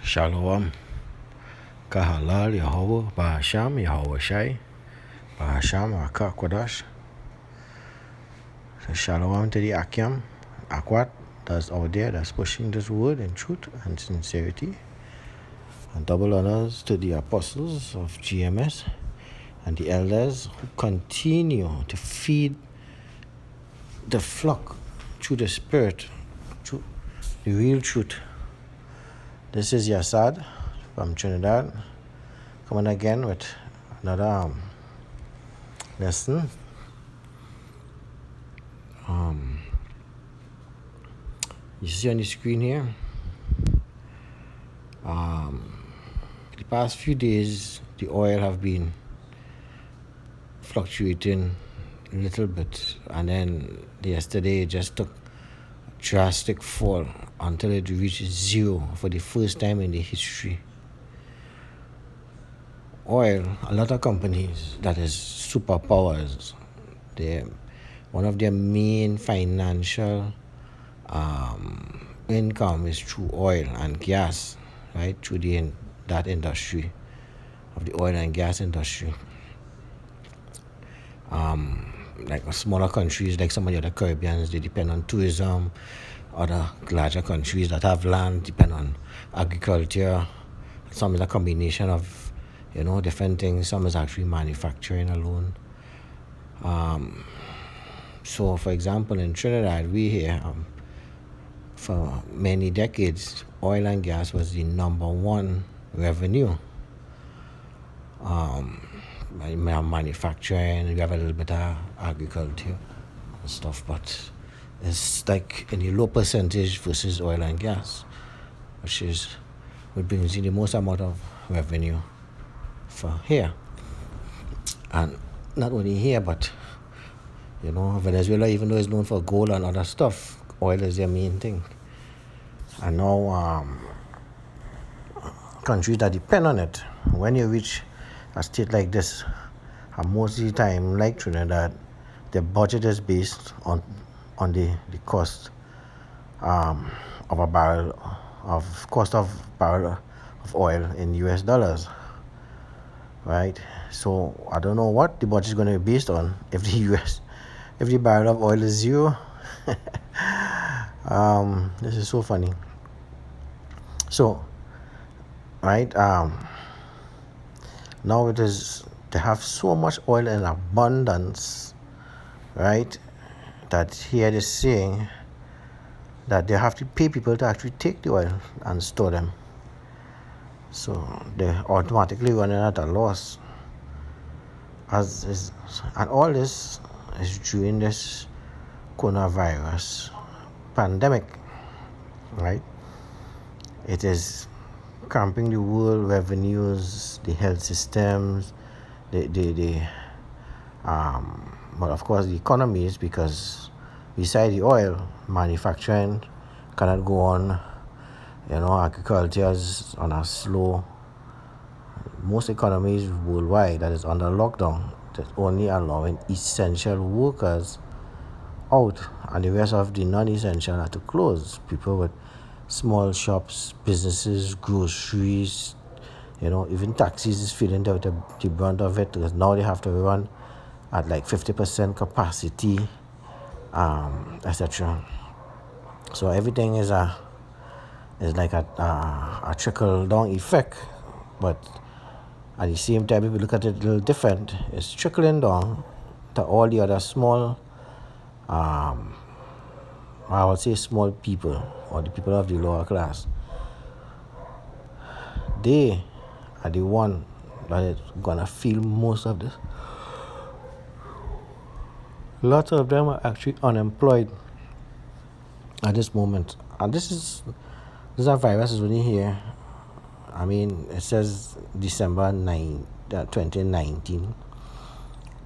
Shalom, Kahalal, Yahweh, Bahasham, Yahweh Shai, Bahasham, Aka Kodash. So Shalom to the Akyam, Akwat, that's out there, that's pushing this word in truth and sincerity. And double honors to the apostles of GMS and the elders who continue to feed the flock through the Spirit, through the real truth. This is Yasad from Trinidad, coming again with another lesson. You see on the screen here, the past few days, the oil have been fluctuating a little bit, and then yesterday it just took a drastic fall until it reached zero for the first time in the history. Oil, a lot of companies that is superpowers, one of their main financial income is through oil and gas, right? Through that industry of the oil and gas industry. Like smaller countries, like some of the other Caribbeans, they depend on tourism. Other larger countries that have land depend on agriculture. Some is a combination of, different things. Some is actually manufacturing alone. So, for example, in Trinidad, we here, for many decades, oil and gas was the number one revenue. Manufacturing, we have a little bit of agriculture and stuff, but it's like in the low percentage versus oil and gas, which brings in the most amount of revenue for here. And not only here, but Venezuela, even though it's known for gold and other stuff, oil is their main thing. And now countries that depend on it, when you reach a state like this, and most of the time, like Trinidad, the budget is based on the cost of a barrel of oil in US dollars, right? So I don't know what the budget is going to be based on if the barrel of oil is zero. This is so funny. So, right, now they have so much oil in abundance, right, that here they're saying that they have to pay people to actually take the oil and store them. So they're automatically running at a loss. And all this is during this coronavirus pandemic, right? It is cramping the world revenues, the health systems, but of course the economies, because beside the oil, manufacturing cannot go on. Agriculture is on a slow. Most economies worldwide that is under lockdown, that's only allowing essential workers out, and the rest of the non-essential are to close. People with small shops, businesses, groceries, even taxis is feeling the brunt of it, because now they have to run at like 50% capacity, etc. So everything is like a trickle down effect, but at the same time, if you look at it a little different, it's trickling down to all the other small, I would say small people, or the people of the lower class. They are the one that is gonna feel most of this. Lots of them are actually unemployed at this moment, and this virus is only here. I mean, it says December 9, 2019,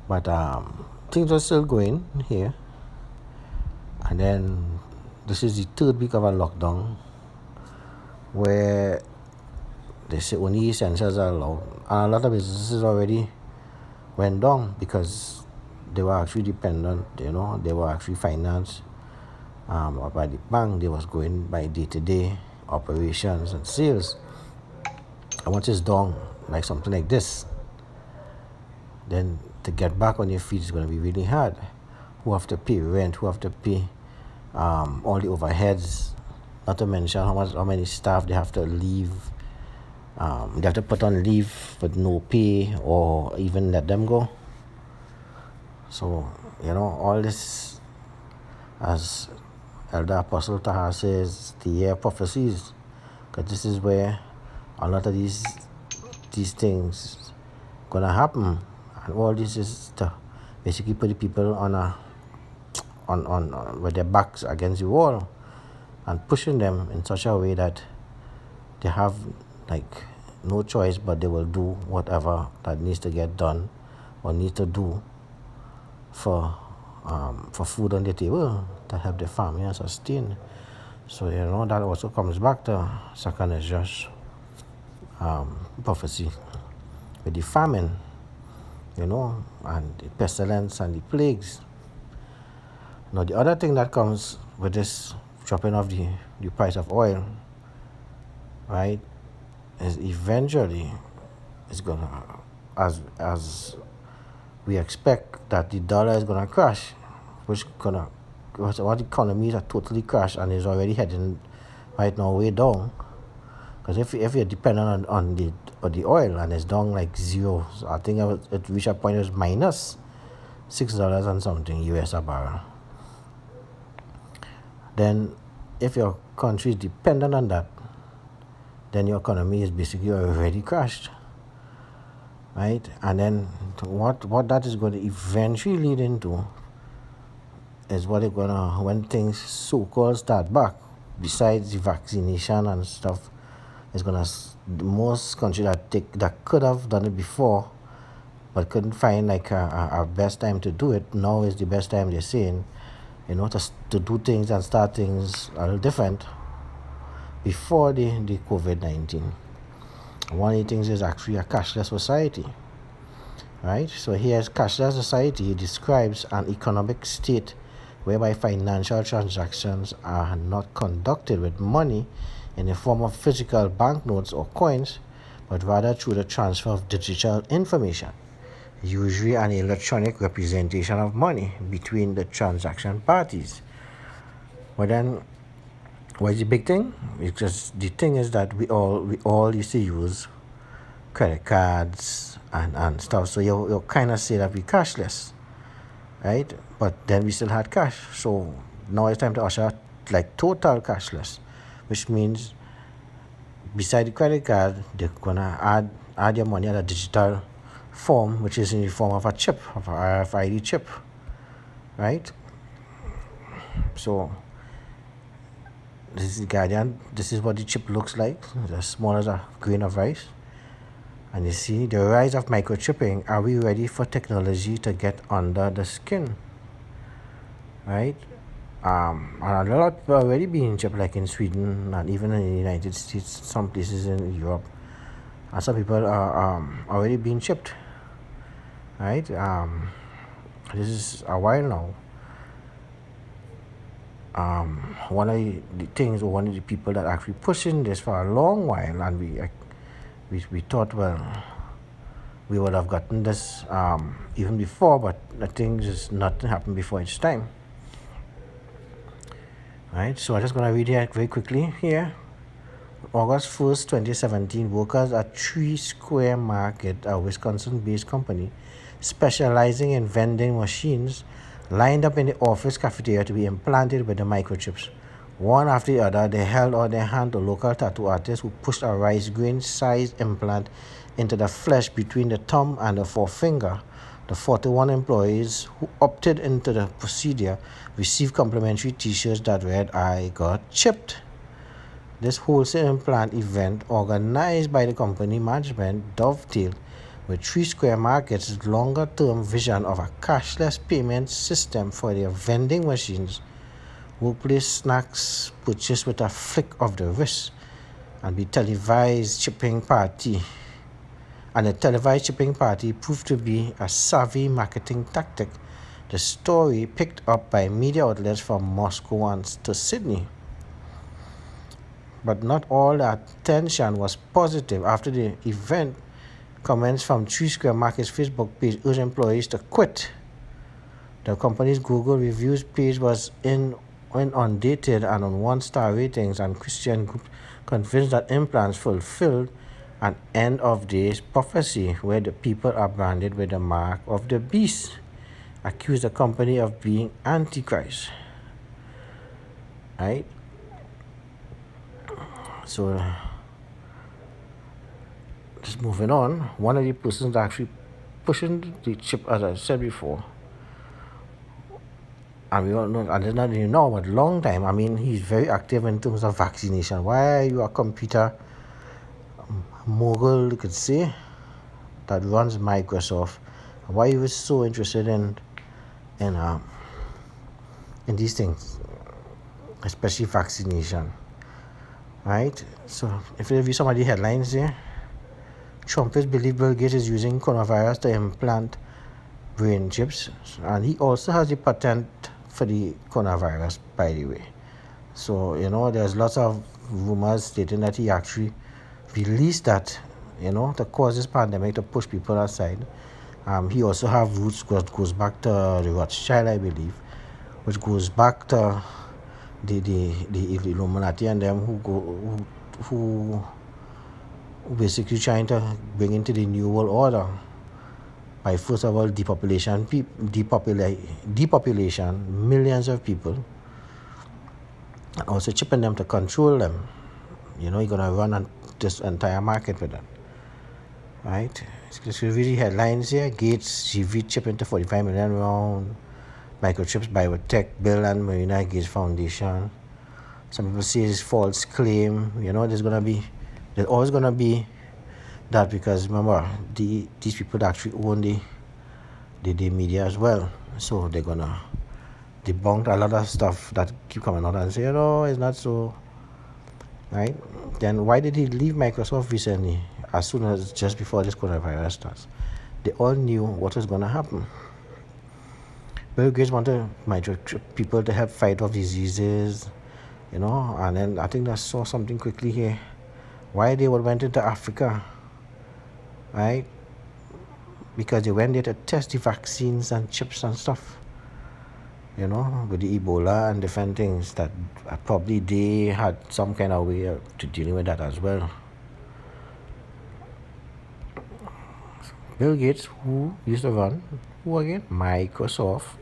but things are still going here. And then this is the third week of a lockdown, where they say only essentials are allowed, and a lot of businesses already went down because they were actually dependent. They were actually financed by the bank. They was going by day-to-day operations and sales. And once it's down, like something like this, then to get back on your feet is going to be really hard. Who have to pay rent? Who have to pay all the overheads? Not to mention how many staff they have to leave. They have to put on leave with no pay or even let them go. So, all this, as Elder Apostle Taha says, the year of prophecies, because this is where a lot of these things gonna happen, and all this is to basically put the people on with their backs against the wall and pushing them in such a way that they have like no choice, but they will do whatever that needs to get done or need to do for food on the table to help the family and sustain. So that also comes back to Second Ezra's prophecy with the famine, and the pestilence and the plagues. Now the other thing that comes with this dropping of the price of oil, right, is eventually it's gonna, as we expect, that the dollar is gonna crash, what economies are totally crashed and is already heading right now way down. Because if you're dependent on the oil and it's down like zero, so I think it reached a point it was minus $6 and something US a barrel. Then if your country is dependent on that, then your economy is basically already crashed, right? And then what that is going to eventually lead into is when things so-called start back, besides the vaccination and stuff, is gonna, most countries that could have done it before but couldn't find like a best time to do it, now is the best time, they're saying, to do things and start things a little different before the COVID-19. One of the things is actually a cashless society, right? So here's cashless society describes an economic state whereby financial transactions are not conducted with money in the form of physical banknotes or coins, but rather through the transfer of digital information, usually an electronic representation of money between the transaction parties. But then, what's the big thing? Because the thing is that we all used to use credit cards and stuff. So you kind of say that we cashless, right? But then we still had cash. So now it's time to usher like total cashless, which means beside the credit card, they're gonna add your money at a digital form, which is in the form of a chip, of a RFID chip, right? So this is the Guardian. This is what the chip looks like. It's as small as a grain of rice. And you see the rise of microchipping. Are we ready for technology to get under the skin? Right? And a lot of people are already being chipped, like in Sweden and even in the United States, some places in Europe. And some people are already being chipped. Right? This is a while now. One of the things, or one of the people that actually pushing this for a long while, and we thought, well, we would have gotten this even before, but I think just nothing happened before its time. Right, so I'm just going to read it very quickly here. August 1st, 2017, workers at 3 Square Market, a Wisconsin-based company specializing in vending machines, lined up in the office cafeteria to be implanted with the microchips. One after the other, they held out their hand to local tattoo artists who pushed a rice grain-sized implant into the flesh between the thumb and the forefinger. The 41 employees who opted into the procedure received complimentary t-shirts that read, "I got chipped." This wholesale implant event, organized by the company management, dovetailed with 3 Square Market's longer-term vision of a cashless payment system for their vending machines. Workplace snacks purchased with a flick of the wrist, and the televised chipping party. And the televised chipping party proved to be a savvy marketing tactic. The story picked up by media outlets from Moscow and to Sydney. But not all the attention was positive. After the event, comments from 3 Square Market's Facebook page urged employees to quit. The company's Google reviews page was inundated and on 1-star ratings, and Christian groups convinced that implants fulfilled an end of days prophecy where the people are branded with the mark of the beast, accused the company of being antichrist. Right? So just moving on, one of the persons actually pushing the chip, as I said before, and we all know, and it's not even now, but long time. I mean, he's very active in terms of vaccination. Why are you a computer mogul, you could say, that runs Microsoft? Why are you so interested in these things, especially vaccination? Right? So if you read some of the headlines there, Trump is believed Bill Gates is using coronavirus to implant brain chips, and he also has the patent for the coronavirus, by the way. So, there's lots of rumors stating that he actually released that, to cause this pandemic, to push people aside. He also have roots that goes back to the Rothschild, I believe, which goes back to the Illuminati and them who basically trying to bring into the New World Order by, first of all, depopulation, millions of people, and also chipping them to control them. You're going to run this entire market with them. Right? Just read the headlines here. Gates GV chip into 45 million round. Microchips biotech, Bill and Melinda Gates Foundation. Some people say it's false claim. There's always gonna be that, because remember, these people actually own the media as well. So they're gonna debunk a lot of stuff that keep coming out and say, it's not so. Right? Then why did he leave Microsoft recently? As soon as just before this coronavirus starts, they all knew what was going to happen. Bill Gates wanted people to help fight off diseases, and then I think I saw something quickly here. Why they went into Africa, right? Because they went there to test the vaccines and chips and stuff, with the Ebola and different things that probably they had some kind of way to dealing with that as well. Bill Gates, who used to run, Microsoft,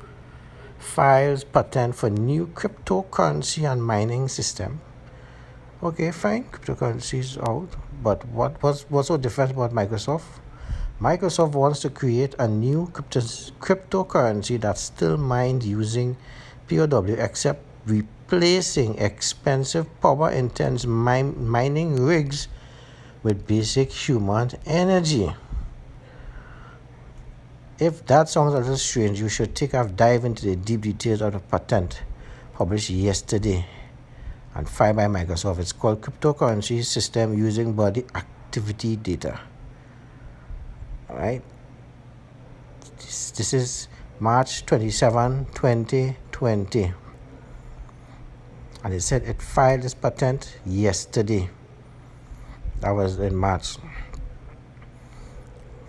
files patent for new cryptocurrency and mining system. Okay, fine, cryptocurrency is out, but what's so different about Microsoft? Microsoft wants to create a new cryptocurrency that's still mined using POW, except replacing expensive power-intense mining rigs with basic human energy. If that sounds a little strange, you should take a dive into the deep details of the patent published yesterday and filed by Microsoft. It's called Cryptocurrency System Using Body Activity Data. All right. This is March 27, 2020. And it said it filed this patent yesterday. That was in March.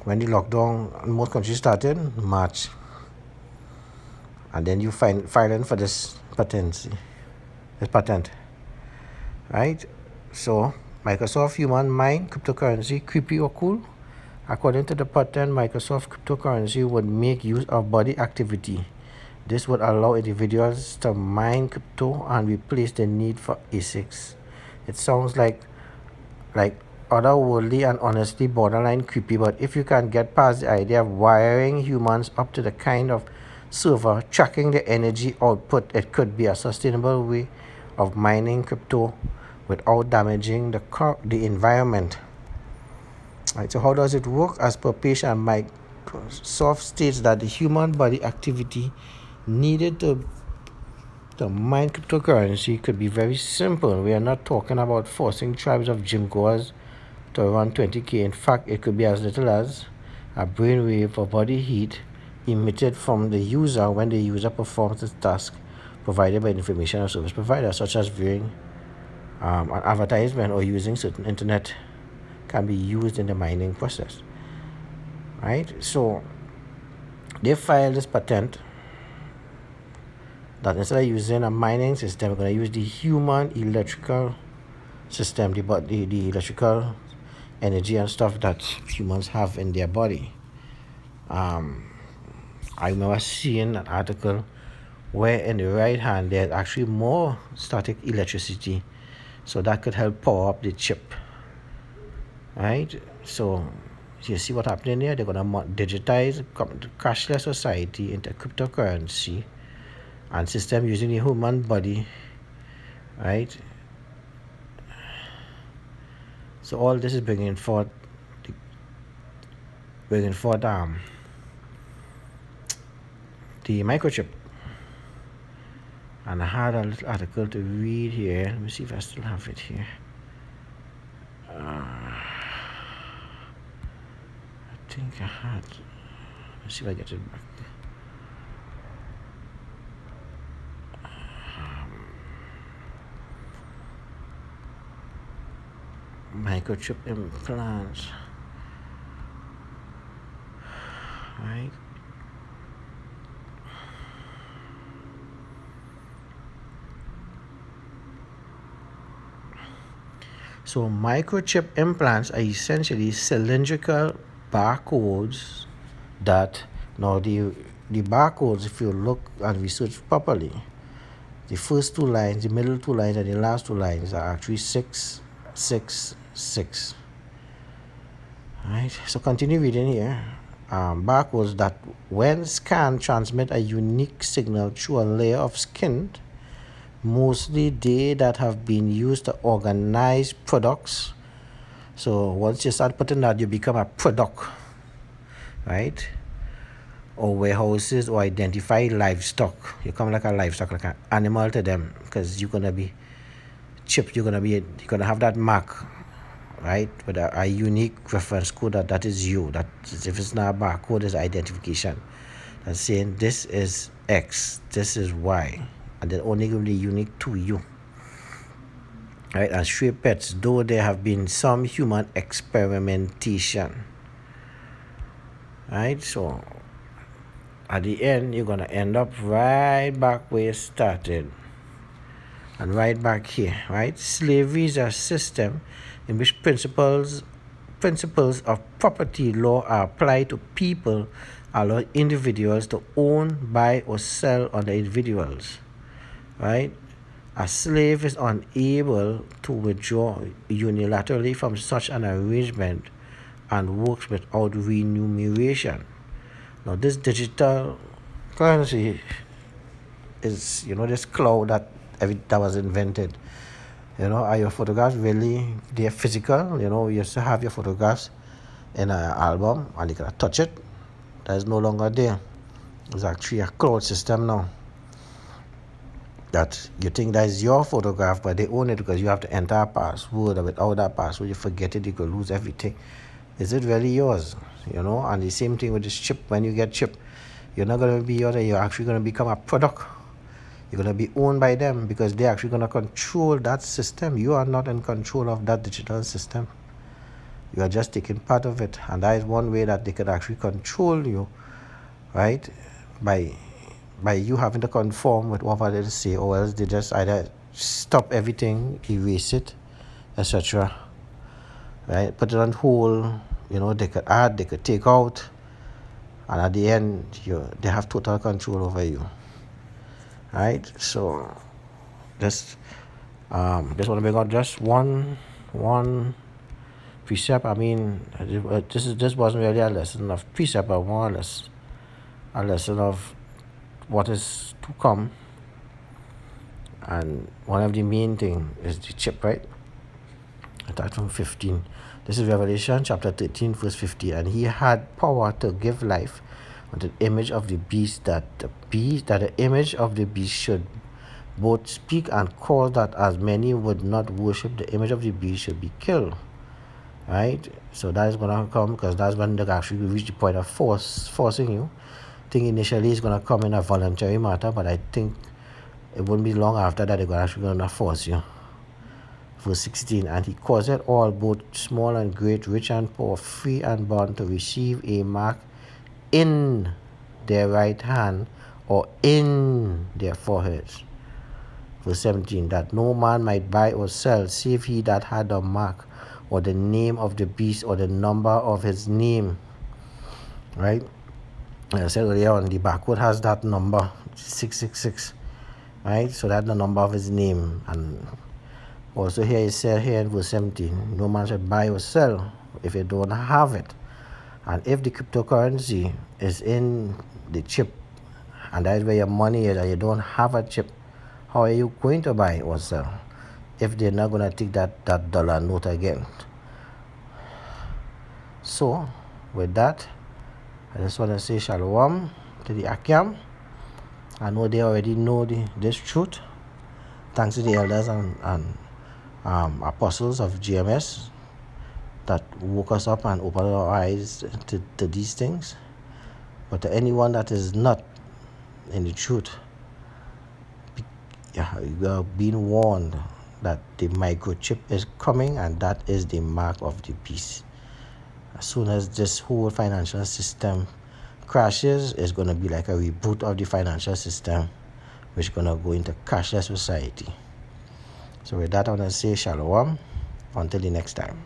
When the lockdown in most countries started, March. And then you filing for this patent. Right? So, Microsoft Human Mind cryptocurrency, creepy or cool? According to the patent, Microsoft cryptocurrency would make use of body activity. This would allow individuals to mine crypto and replace the need for ASICs. It sounds like otherworldly and honestly borderline creepy, but if you can get past the idea of wiring humans up to the kind of server tracking the energy output, it could be a sustainable way of mining crypto without damaging the environment. Right, so how does it work? As per page, and Microsoft states that the human body activity needed to mine cryptocurrency could be very simple. We are not talking about forcing tribes of gym goers to run 20k. In fact, it could be as little as a brainwave or body heat emitted from the user when the user performs the task provided by the information or service provider, such as viewing an advertisement or using certain internet can be used in the mining process, right? So they filed this patent that instead of using a mining system, we're going to use the human electrical system, the electrical energy and stuff that humans have in their body. I remember seeing an article where in the right hand there's actually more static electricity, so that could help power up the chip, right? So you see what happening here? They're going to digitize cashless society into cryptocurrency and system using the human body, right? So all this is bringing forth the microchip. And I had a little article to read here. Let me see if I still have it here. I think I had. Let's see if I get it back. Microchip implants. Right. So microchip implants are essentially cylindrical barcodes that, now the barcodes, if you look and research properly, the first two lines, the middle two lines, and the last two lines are actually 666. Right. So continue reading here. Barcodes that, when scanned, transmit a unique signal through a layer of skin, mostly they that have been used to organize products. So once you start putting that, you become a product, right? Or warehouses, or identify livestock. You come like a livestock, like an animal to them, because you're gonna be chipped. You're gonna have that mark, right, with a unique reference code that is you. That if it's not a barcode, is identification. That's saying this is X, this is Y, and they're only going to be unique to you, right? And stray pets, though there have been some human experimentation, right? So at the end, you're going to end up right back where you started, and right back here, right? Slavery is a system in which principles of property law are applied to people, allow individuals to own, buy, or sell other individuals, right? A slave is unable to withdraw unilaterally from such an arrangement and works without remuneration. Now, this digital currency is, this cloud that was invented. Are your photographs really, they're physical? You used to have your photographs in an album and you can touch it. That is no longer there. It's actually a cloud system now, that you think that is your photograph, but they own it because you have to enter a password, and without that password you forget it, you could lose everything. Is it really yours? And the same thing with this chip. When you get chip, you're not going to be yours, you're actually going to become a product. You're going to be owned by them because they're actually going to control that system. You are not in control of that digital system. You are just taking part of it. And that is one way that they could actually control you, right? By you having to conform with what they say, or else they just either stop everything, erase it, etc. Right? Put it on hold. They could add, they could take out. And at the end, they have total control over you. Right, so just want to bring out just one precept. I mean, this wasn't really a lesson of precept, but more or less a lesson of what is to come. And one of the main thing is the chip, right? Attack from 15. This is Revelation chapter 13, verse 50. And he had power to give life unto the image of the beast, that the image of the beast should both speak and cause that as many would not worship the image of the beast should be killed. Right? So that is going to come, because that's when they actually reach the point of forcing you. I think initially it's going to come in a voluntary matter, but I think it wouldn't be long after that they're actually going to force you. Verse 16, and he causeth all, both small and great, rich and poor, free and bond, to receive a mark in their right hand or in their foreheads. Verse 17, that no man might buy or sell, save he that had the mark, or the name of the beast, or the number of his name. Right? Like I said earlier on, the barcode has that number, 666. Right? So that's the number of his name. And also here it said here in verse 17, no man should buy or sell if you don't have it. And if the cryptocurrency is in the chip, and that is where your money is, and you don't have a chip, how are you going to buy or sell if they're not going to take that dollar note again? So, with that, I just want to say shalom to the Akyam. I know they already know this truth. Thanks to the elders and apostles of GMS that woke us up and opened our eyes to these things. But to anyone that is not in the truth, you are being warned that the microchip is coming, and that is the mark of the beast. As soon as this whole financial system crashes, it's going to be like a reboot of the financial system, which is going to go into cashless society. So with that, I want to say shalom until the next time.